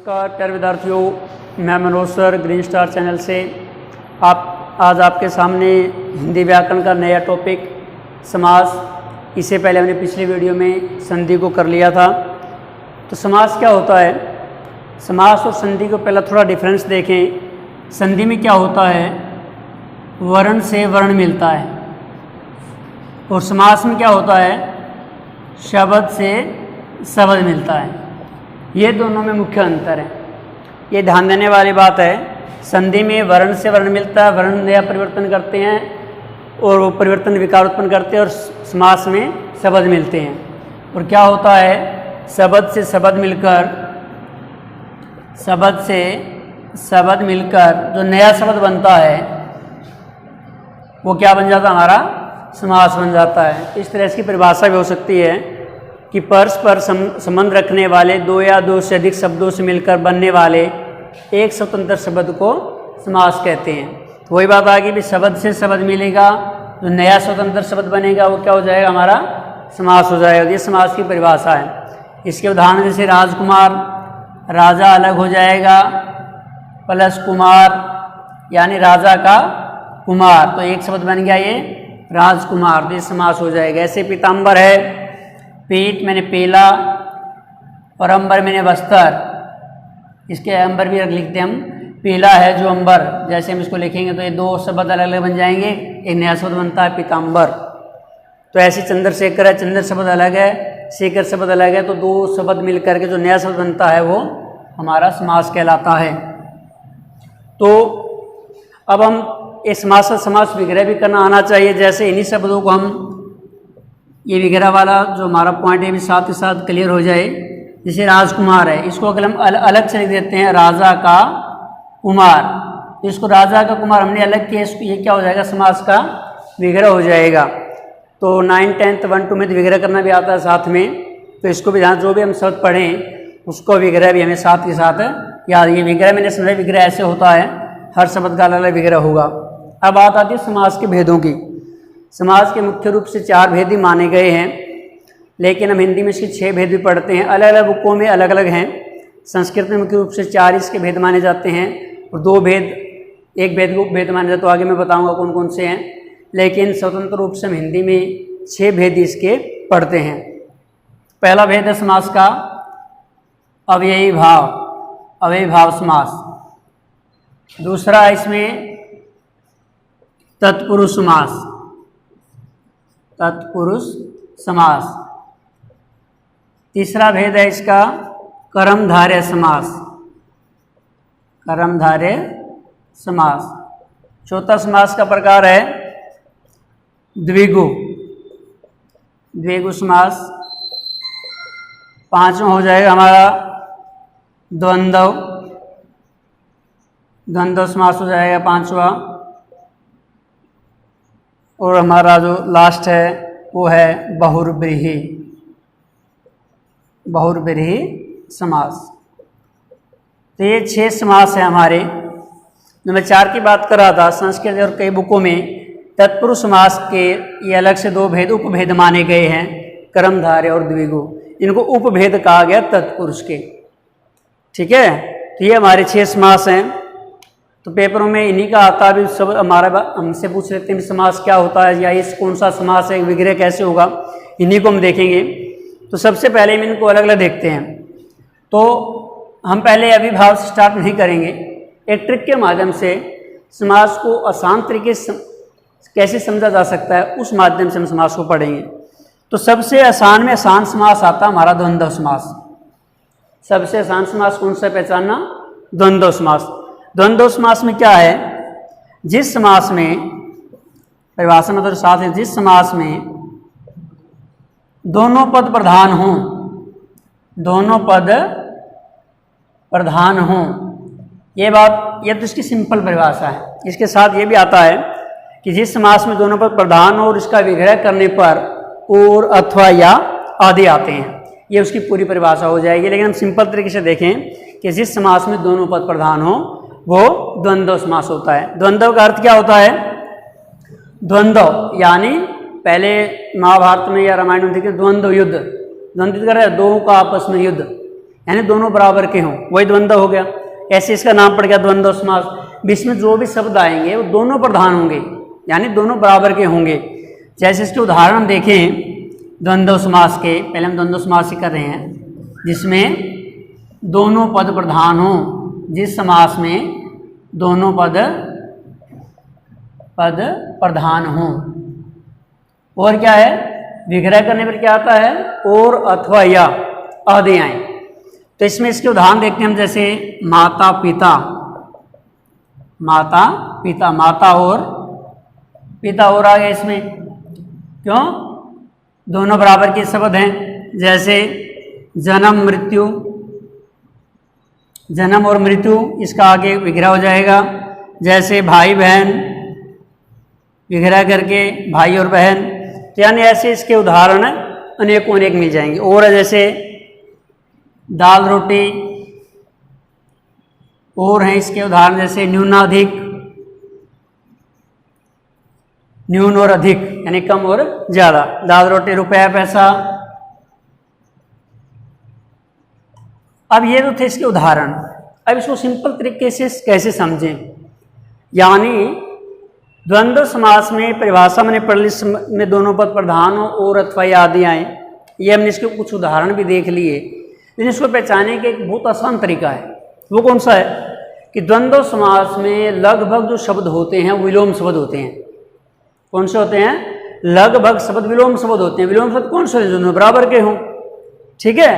नमस्कार प्यारे विद्यार्थियों, मैं Manoj sir green star channel से आज आपके सामने हिंदी व्याकरण का नया टॉपिक समास। इससे पहले हमने पिछले वीडियो में संधि को कर लिया था। तो समास क्या होता है, समास और संधि को पहला थोड़ा डिफरेंस देखें। संधि में क्या होता है, वर्ण से वर्ण मिलता है, और समास में क्या होता है, शब्द से शब्द मिलता है। ये दोनों में मुख्य अंतर है, ये ध्यान देने वाली बात है। संधि में वर्ण से वर्ण मिलता है, वर्ण नया परिवर्तन करते हैं और वो परिवर्तन विकार उत्पन्न करते हैं, और समास में शब्द मिलते हैं। और क्या होता है, शब्द से शब्द मिलकर जो नया शब्द बनता है वो क्या बन जाता है, हमारा समास बन जाता है। इस तरह इसकी परिभाषा भी हो सकती है कि परस्पर संबंध रखने वाले दो या दो से अधिक शब्दों से मिलकर बनने वाले एक स्वतंत्र शब्द को समास कहते हैं। तो वही बात आ गई भी शब्द से शब्द मिलेगा, जो नया स्वतंत्र शब्द बनेगा वो क्या हो जाएगा, हमारा समास हो जाएगा। ये समास की परिभाषा है। इसके उदाहरण जैसे राजकुमार, राजा अलग हो जाएगा, प्लस कुमार यानी राजा का कुमार, तो एक शब्द बन गया ये राजकुमार, तो ये समास हो जाएगा। ऐसे पीताम्बर है, पीठ मैंने पेला और अंबर मैंने बस्तर, इसके अंबर भी लिखते हैं हम, पेला है जो अंबर, जैसे हम इसको लिखेंगे तो ये दो शब्द अलग अलग बन जाएंगे, एक नया शब्द बनता है पीताम्बर। तो ऐसे चंद्रशेखर है, चंद्र शब्द अलग है, शेखर शब्द अलग है, तो दो शब्द मिल करके जो नया शब्द बनता है वो हमारा समास कहलाता है। तो अब हम इस समास विग्रह भी करना आना चाहिए। जैसे इन्हीं शब्दों को हम, ये विग्रह वाला जो हमारा पॉइंट है भी साथ ही साथ क्लियर हो जाए। जैसे राजकुमार है, इसको अगर हम अलग से लिख देते हैं राजा का कुमार, तो इसको राजा का कुमार हमने अलग किया, इसको ये क्या हो जाएगा, समास का विग्रह हो जाएगा। तो 9, 10, 1, 2 में तो विग्रह करना भी आता है साथ में, तो इसको भी ध्यान, जो भी हम शब्द पढ़ें उसको विग्रह भी हमें साथ के साथ याद। ये विग्रह मैंने समझा, विग्रह ऐसे होता है, हर शब्द का अलग अलग विग्रह होगा। अब बात आती है समास के भेदों की। समास के मुख्य रूप से 4 भेद ही माने गए हैं, लेकिन हम हिंदी में इसके 6 भेद भी पढ़ते हैं। अलग अलग बुकों में अलग अलग हैं। संस्कृत में मुख्य रूप से 4 इसके भेद माने जाते हैं, और 2 भेद, एक भेद को भेद माने जाते, तो आगे मैं बताऊंगा कौन कौन से हैं। लेकिन स्वतंत्र रूप से हम हिंदी में 6 भेद इसके पढ़ते हैं। पहला भेद है समास का अव्ययी भाव समास। दूसरा है इसमें तत्पुरुष समास। तीसरा भेद है इसका कर्मधारय समास। चौथा समास का प्रकार है द्विगु समास। पांचवा हो जाएगा हमारा द्वंद्व समास हो जाएगा पांचवा। और हमारा जो लास्ट है वो है बहुव्रीहि समास। तो ये 6 समास है हमारे। नंबर 4 की बात कर रहा था, संस्कृत और कई बुकों में तत्पुरुष समास के ये अलग से 2 भेद उपभेद माने गए हैं, कर्मधारय और द्विगु। इनको उपभेद कहा गया तत्पुरुष के। ठीक है, तो ये हमारे 6 समास हैं। तो पेपरों में इन्हीं का आता भी, सब हमसे पूछ लेते हैं समास क्या होता है, या ये कौन सा समास है, विग्रह कैसे होगा, इन्हीं को हम देखेंगे। तो सबसे पहले हम इनको अलग अलग देखते हैं। तो हम पहले अभिभाव से स्टार्ट नहीं करेंगे, एक ट्रिक के माध्यम से समास को आसान तरीके से कैसे समझा जा सकता है, उस माध्यम से हम समास को पढ़ेंगे। तो सबसे आसान में आसान समास आता है हमारा द्वंद्व समास। सबसे आसान समास कौन सा पहचानना, द्वंद्व समास। द्वंद्व समास में क्या है, जिस समास में, परिभाषा में तो साथ है, जिस समास में दोनों पद प्रधान हो, ये बात, ये तो इसकी सिंपल परिभाषा है। इसके साथ ये भी आता है कि जिस समास में दोनों पद प्रधान हो और इसका विग्रह करने पर और, अथवा, या आदि आते हैं, ये उसकी पूरी परिभाषा हो जाएगी। लेकिन हम सिंपल तरीके से देखें कि जिस समास में दोनों पद प्रधान हो वो द्वंद्व समास होता है। द्वंद्व का अर्थ क्या होता है, द्वंद्व यानी पहले महाभारत में या रामायण में देखिए द्वंद्व युद्ध कर रहे हैं, दो का आपस में युद्ध, यानी दोनों बराबर के हों, वही द्वंद्व हो गया। ऐसे इसका नाम पड़ गया द्वंद्व समास। इसमें जो भी शब्द आएंगे वो दोनों प्रधान होंगे, यानी दोनों बराबर के होंगे। जैसे इसके उदाहरण हम देखें द्वंद्व समास के, पहले हम द्वंद्व समास ही कर रहे हैं, जिसमें दोनों पद प्रधान हो, जिस समास में दोनों पद प्रधान हो। और क्या है, विग्रह करने पर क्या आता है, और अथवा या आदि आए। तो इसमें इसके उदाहरण देखते हैं हम, जैसे माता पिता, माता पिता, माता और पिता और आ गया इसमें, क्यों, दोनों बराबर के शब्द हैं। जैसे जन्म मृत्यु, जन्म और मृत्यु, इसका आगे विग्रह हो जाएगा। जैसे भाई बहन, विग्रह करके भाई और बहन। तो यानी ऐसे इसके उदाहरण अनेकों अनेक मिल जाएंगे। और जैसे दाल रोटी, और हैं इसके उदाहरण जैसे न्यूनाधिक, न्यून और अधिक यानी कम और ज्यादा, दाल रोटी रुपया पैसा। अब ये तो थे इसके उदाहरण। अब इसको सिंपल तरीके से कैसे समझें, यानी द्वंद्व समास में परिभाषा मैंने पढ़ ली, में दोनों पद प्रधान हो और अथवा या आदि आए। ये हमने इसके कुछ उदाहरण भी देख लिए, लेकिन इसको पहचानने का एक बहुत आसान तरीका है। वो कौन सा है कि द्वंद्व समास में लगभग जो शब्द होते हैं वो विलोम शब्द होते हैं। कौन से होते हैं, लगभग शब्द विलोम शब्द होते हैं। विलोम शब्द कौन से हैं, दोनों बराबर के हों, ठीक है।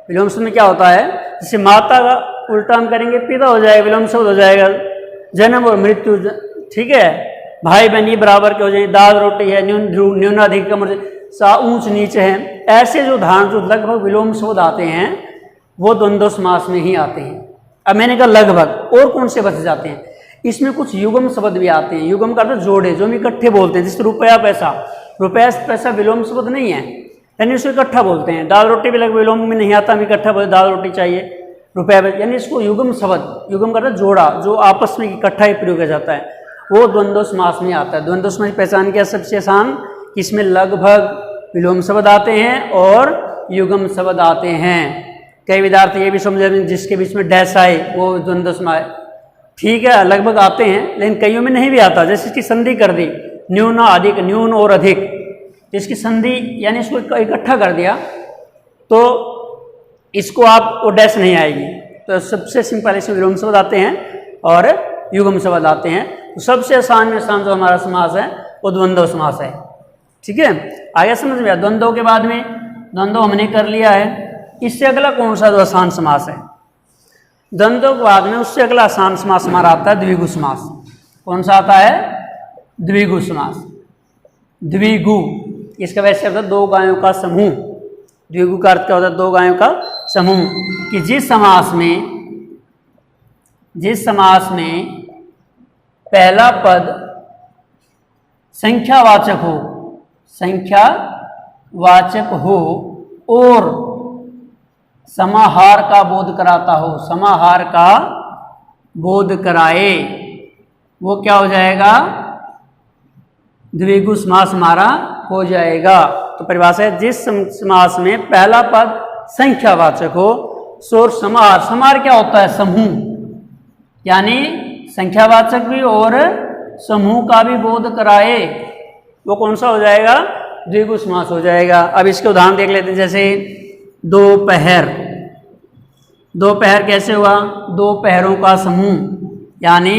विलोम शब्द में क्या होता है, जैसे माता का उल्टा हम करेंगे पिता हो जाएगा, विलोम शब्द हो जाएगा। जन्म और मृत्यु, ठीक है, भाई बहन ये बराबर के हो जाएंगे। दाल रोटी है, न्यूनाधिक कम, ऊंच नीच है। ऐसे जो उदाहरण जो लगभग विलोम शब्द आते हैं वो द्वंद्व समास में ही आते हैं। अब मैंने कहा लगभग, और कौन से बच जाते हैं, इसमें कुछ युगम शब्द भी आते हैं। युगम का अर्थ जोड़े, जो हम इकट्ठे बोलते हैं, जैसे रुपया पैसा। रुपया पैसा विलोम शब्द नहीं है, यानी इसको इकट्ठा बोलते हैं। दाल रोटी भी लगभग विलोम में नहीं आता, हम इकट्ठा बोलते दाल रोटी चाहिए, रुपया, यानी इसको युगम शब्द, युगम का अर्थ जोड़ा, जो आपस में इकट्ठा ही प्रयोग किया जाता है, वो द्वंद्व समास में आता है। द्वंद्व समास की पहचान क्या सबसे आसान, इसमें लगभग विलोम शब्द आते हैं और युगम शब्द आते हैं। कई विद्यार्थी ये भी समझ जिसके बीच में डैश आए वो द्वंद्व समास, ठीक है, लगभग आते हैं, लेकिन कईयों में नहीं भी आता। जैसे इसकी संधि कर दी, न्यून अधिक, न्यून और अधिक, तो इसकी संधि यानी इसको इकट्ठा कर दिया तो इसको आप वो डैश नहीं आएगी। तो सबसे सिंपल इसमें विलोम शब्द आते हैं और युगम शब्द आते हैं। तो सबसे आसान में आसान जो हमारा समास है वो द्वंद्व समास है, ठीक है। आगे समझ में आया। द्वंद्व के बाद में, द्वंद्व हमने कर लिया है, इससे अगला कौन सा जो आसान समास है, द्वंद्व के बाद में उससे अगला आसान समास हमारा आता है द्विगु समास। कौन सा आता है, द्विगु समास। द्विगु, इसका वैसे अर्थ दो गायों का समूह। द्विगु का अर्थ क्या होता है, दो गायों का समूह। कि जिस समास में पहला पद संख्यावाचक हो, संख्यावाचक हो और समाहार का बोध कराता हो, समाहार का बोध कराए, वो क्या हो जाएगा, द्विगु समास हमारा हो जाएगा। तो परिभाषा है, जिस समास में पहला पद संख्यावाचक हो, सोर समाहार, समाहार क्या होता है, समूह, यानी संख्यावाचक भी और समूह का भी बोध कराए, वो कौन सा हो जाएगा, द्विगु समास हो जाएगा। अब इसके उदाहरण देख लेते हैं। जैसे दोपहर, दोपहर कैसे हुआ, दो पहरों का समूह, यानी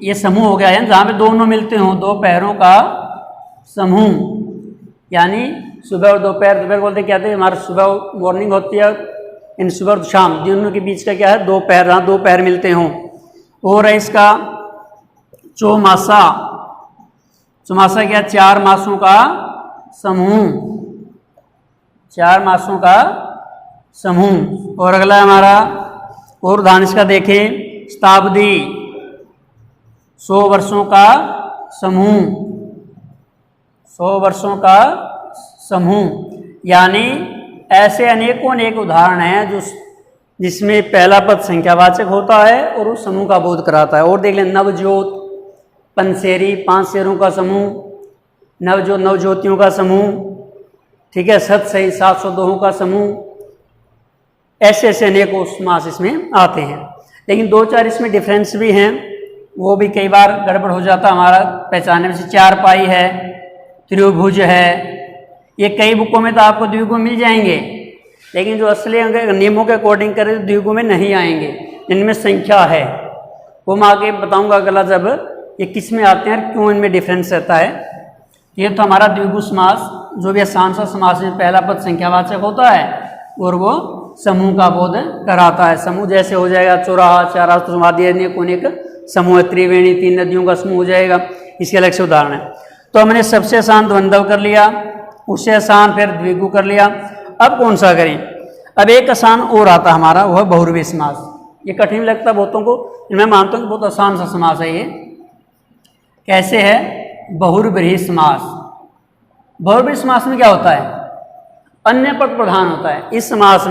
ये समूह हो गया है जहाँ पे दोनों मिलते हों, दो पहरों का समूह, यानी सुबह और दोपहर। दोपहर बोलते क्या थे, हमारा सुबह मॉर्निंग होती है, इन सुबह और शाम, दोनों के बीच का क्या है, दोपहर, जहाँ दो पहर मिलते हों। और है इसका चौमासा, चौमासा क्या, चार मासों का समूह, चार मासों का समूह। और अगला हमारा और उदाहरण इसका देखें, शताब्दी, 100 वर्षों का समूह, 100 वर्षों का समूह। यानी ऐसे अनेकों अनेक उदाहरण हैं जो जिसमें पहला पद संख्यावाचक होता है और उस समूह का बोध कराता है। और देख लें, नवजोत, पंसेरी, 5 शेरों का समूह, नवजोत, नवज्योतियों का समूह, ठीक है, सत सही 702 का समूह, ऐसे ऐसे अनेकों समास इसमें आते हैं। लेकिन दो चार इसमें डिफरेंस भी हैं, वो भी कई बार गड़बड़ हो जाता हमारा पहचानने में। जैसे चारपाई है, त्रिभुज है, ये कई बुकों में तो आपको द्विगु मिल जाएंगे, लेकिन जो असली नियमों के अकॉर्डिंग करें तो द्विगु में नहीं आएंगे, इनमें संख्या है। वो मैं आगे बताऊंगा अगला जब ये किस में आते हैं, क्यों इनमें डिफरेंस रहता है। ये तो हमारा द्विगु समास, जो भी आसान सा समास में पहला पद संख्यावाचक होता है और वो समूह का बोध कराता है। समूह जैसे हो जाएगा चौराहा, चारा, कोनिक समूह, त्रिवेणी, तीन नदियों का समूह हो जाएगा। इसके अलग से उदाहरण है। तो हमने सबसे आसान द्वंद्व कर लिया, उससे आसान फिर द्विगु कर लिया। अब कौन सा करें? अब एक आसान और आता हमारा, वह बहुब्रीहि समास। ये कठिन लगता है बहुतों को, मैं मानता हूँ कि बहुत आसान सा समास है ये। कैसे है? बहुब्रीहि समास। बहुब्रीहि समास में क्या होता है? अन्य पद प्रधान होता है। इस समास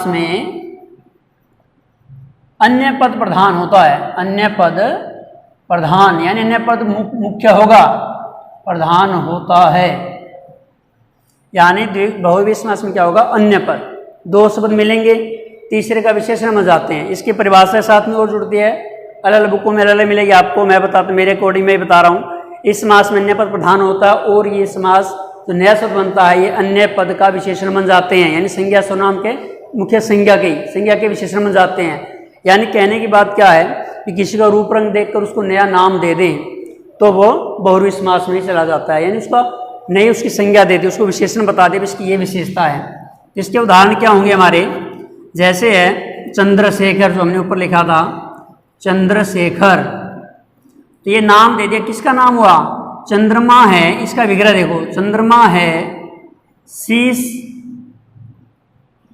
में अन्य पद प्रधान होता है। अन्य पद प्रधान यानी अन्य पद मुख्य होगा, प्रधान होता है। यानी बहुब्रीहि समास में क्या होगा? अन्य पद, दो शब्द मिलेंगे, तीसरे का विशेषण में जाते हैं। इसकी परिभाषा साथ में और जुड़ती है, अलग अलग बुकों में अलग अलग मिलेगी आपको, मैं बताता मेरे अकॉर्डिंग में बता रहा हूँ। इस समास में अन्य पद प्रधान होता है और ये समास जो नया शब्द बनता है ये अन्य पद का विशेषण बन जाते हैं। यानी संज्ञा सर्वनाम के मुख्य संज्ञा के विशेषण बन जाते हैं। यानी कहने की बात क्या है कि किसी का रूप रंग देखकर उसको नया नाम दे दें तो वो बहुब्रीहि समास में चला जाता है। यानी उसका नई उसकी संज्ञा दे दे, उसको विशेषण बता दे, इसकी ये विशेषता है। इसके उदाहरण क्या होंगे हमारे? जैसे है चंद्रशेखर, जो हमने ऊपर लिखा था चंद्रशेखर, तो ये नाम दे दिया। किसका नाम हुआ? चंद्रमा है। इसका विग्रह देखो, चंद्रमा है शीश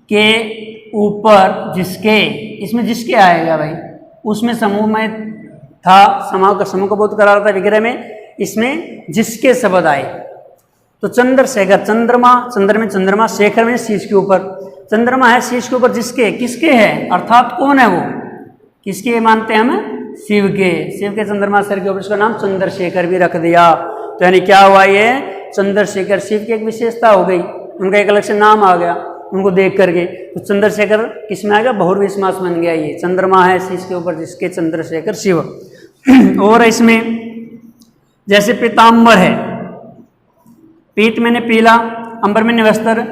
के ऊपर जिसके, इसमें जिसके आएगा भाई, उसमें समूह में था, समूह का बोध करा रहा था विग्रह में, इसमें जिसके शब्द आए। तो चंद्रशेखर, चंद्रमा, चंद्र में चंद्रमा, शेखर में शीश के ऊपर। चंद्रमा है शीश के ऊपर जिसके, किसके है? अर्थात कौन है वो? किसके मानते हैं हम? शिव के। शिव के चंद्रमा सर के ऊपर, इसका नाम चंद्रशेखर भी रख दिया। तो यानी क्या हुआ? ये चंद्रशेखर शिव की एक विशेषता हो गई, उनका एक अलग से नाम आ गया उनको देख करके। तो चंद्रशेखर किस में आ गया? बहुब्रीहि समास बन गया। ये चंद्रमा है शीश के ऊपर जिसके, चंद्रशेखर शिव। और इसमें जैसे पीताम्बर है, पीत मैंने पीला, अंबर मैंने वस्त्र,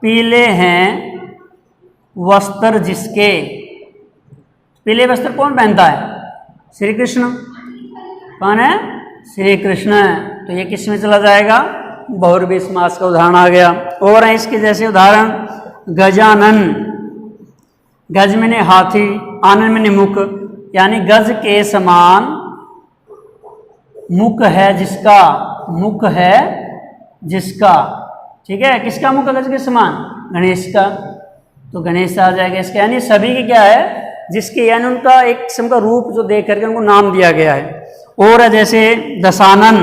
पीले हैं वस्त्र जिसके। पीले वस्त्र कौन पहनता है? श्री कृष्ण। कौन है? श्री कृष्ण। तो ये किस में चला जाएगा? बहुब्रीहि समास का उदाहरण आ गया। और है इसके जैसे उदाहरण गजानन, गज मैंने हाथी, आनन मैंने मुख, यानी गज के समान मुख है जिसका, मुख है जिसका। ठीक है, किसका मुख है गज के समान? गणेश का। तो गणेश आ जाएगा इसका। यानी सभी के क्या है? जिसके, यानी उनका एक किस्म का रूप जो देख करके उनको नाम दिया गया है। और जैसे दशानन,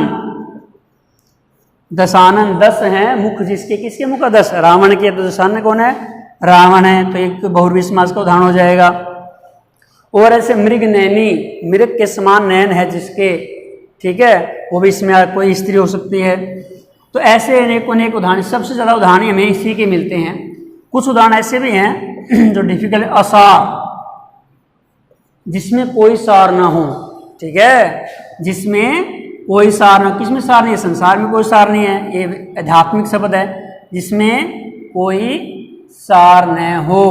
दशानन 10 हैं मुख जिसके, किसके मुख का? 10, रावण के। तो दशानन कौन है? रावण है। तो एक बहुब्रीहि समास का उदाहरण हो जाएगा। और ऐसे मृग नैनी, मृग के समान नयन है जिसके, ठीक है, वो भी इसमें कोई स्त्री हो सकती है। तो ऐसे अनेक अनेक उदाहरण, सबसे ज़्यादा उदाहरण हमें इसी के मिलते हैं। कुछ उदाहरण ऐसे भी हैं जो डिफिकल्ट, असार, जिसमें कोई सार ना हो। ठीक है, जिसमें कोई सार ना, किसमें सार नहीं है? संसार में कोई सार नहीं है, ये आध्यात्मिक शब्द है। जिसमें कोई सार न हो,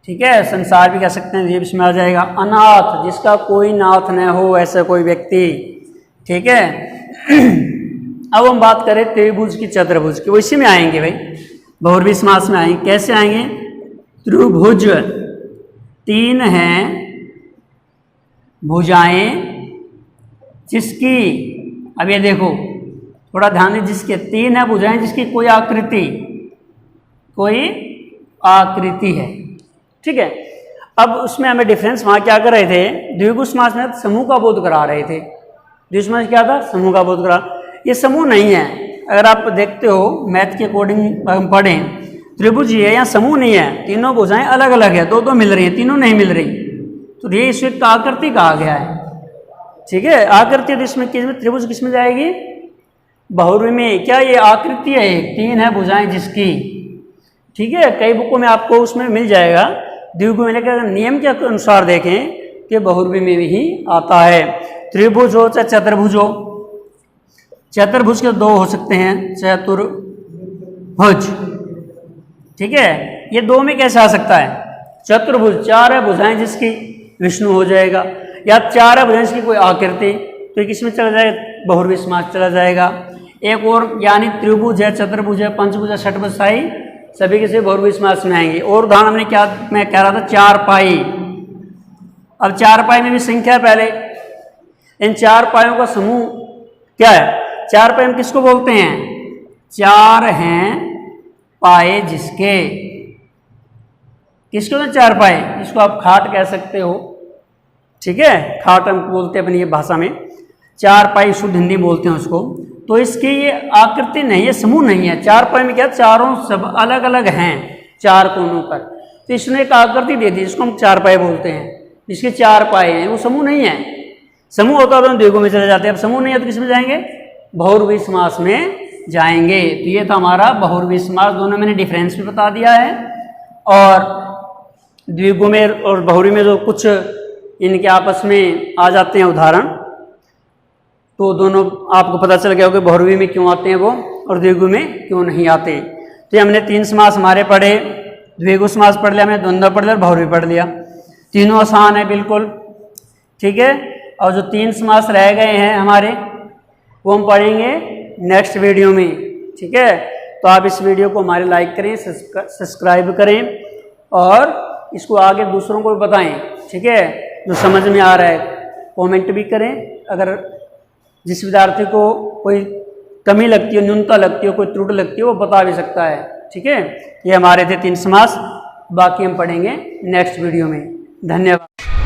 ठीक है, संसार भी कह सकते हैं, ये भी इसमें आ जाएगा। अनाथ, जिसका कोई नाथ न हो, ऐसा कोई व्यक्ति। ठीक है। अब हम बात करें त्रिभुज की, चतुर्भुज की, वो इसी में आएंगे भाई, बहुब्रीहि समास में आएंगे। कैसे आएंगे? त्रिभुज, 3 हैं भुजाएं जिसकी, अब ये देखो थोड़ा ध्यान दें, जिसके 3 है भुजाएं जिसकी कोई आकृति, कोई आकृति है। ठीक है। अब उसमें हमें डिफरेंस वहां क्या कर रहे थे? द्विगु समास में समूह का बोध करा रहे थे। द्विगु समास क्या था? समूह का बोध करा। ये समूह नहीं है। अगर आप देखते हो मैथ के अकॉर्डिंग हम पढ़ें, त्रिभुज है या समूह नहीं है, तीनों भुजाएं अलग अलग है, दो मिल रही है, तीनों नहीं मिल रही। तो ये इस व्यक्ति का आकृति कहा गया है। ठीक है, आकृति। तो इसमें त्रिभुज किस में जाएगी? बहुब्रीहि में। क्या ये आकृति है? 3 है भुजाएं जिसकी, ठीक है, कई बुकों में आपको उसमें मिल जाएगा द्विगु में, लेकिन नियम के अनुसार देखें कि बहुरूपी में ही आता है। त्रिभुज हो चाहे चतुर्भुज हो, चतुर्भुज के दो हो सकते हैं, चतुर्भुज, ठीक है। ये दो में कैसे आ सकता है? चतुर्भुज चार है भुजाएं जिसकी, विष्णु हो जाएगा, या चार है भुजाएं जिसकी कोई आकृति, तो किसमें चला जाएगा? बहुरूपी समास चला जाएगा। एक और यानी त्रिभुज है, चतुर्भुज है, पंचभुज है, षटभुज साई सभी किसी बहुरूपी समास में आएंगे। और उदाहरण हमने क्या मैं कह रहा था, चार पाई। अब चार पाई में भी संख्या है पहले, इन चार पाइयों का समूह क्या है? चार पाई हम किसको बोलते हैं? चार हैं पाए जिसके, किसको बोलते हैं? चार पाए, इसको आप खाट कह सकते हो, ठीक है, खाट हम बोलते हैं अपनी ये भाषा में, चार पाई शुद्ध हिंदी बोलते हैं उसको। तो इसकी ये आकृति नहीं है, समूह नहीं है। चार पाई में क्या, चारों सब अलग अलग हैं चार कोनों पर, तो इसने एक आकृति दे दी जिसको हम चार पाई बोलते हैं, जिसके चार पाए हैं, वो समूह नहीं है। समूह होता है तो हम द्विगु में चले जाते हैं, अब समूह नहीं है तो किस में जाएंगे? बहुरूपी समास में जाएंगे। तो ये था हमारा बहुरूपी समास, दोनों मैंने डिफरेंस भी बता दिया है, और द्विगु में और बहुरूपी में जो कुछ इनके आपस में आ जाते हैं उदाहरण, तो दोनों आपको पता चल गया होगा बहुरूपी में क्यों आते हैं वो और द्विगु में क्यों नहीं आते। तो ये हमने तीन समास हमारे पढ़े, द्विगु समास पढ़ लिया, हमने द्वंद्व पढ़ लिया और बहुरूपी पढ़ लिया। तीनों आसान है बिल्कुल, ठीक है। और जो तीन समास रह गए हैं हमारे, वो हम पढ़ेंगे नेक्स्ट वीडियो में, ठीक है। तो आप इस वीडियो को हमारे लाइक करें, सब्सक्राइब करें, और इसको आगे दूसरों को भी बताएं, ठीक है। जो समझ में आ रहा है कमेंट भी करें, अगर जिस विद्यार्थी को कोई कमी लगती हो, न्यूनता लगती हो, कोई त्रुटि लगती हो, वो बता भी सकता है, ठीक है। ये हमारे थे तीन समास, बाकी हम पढ़ेंगे नेक्स्ट वीडियो में। धन्यवाद।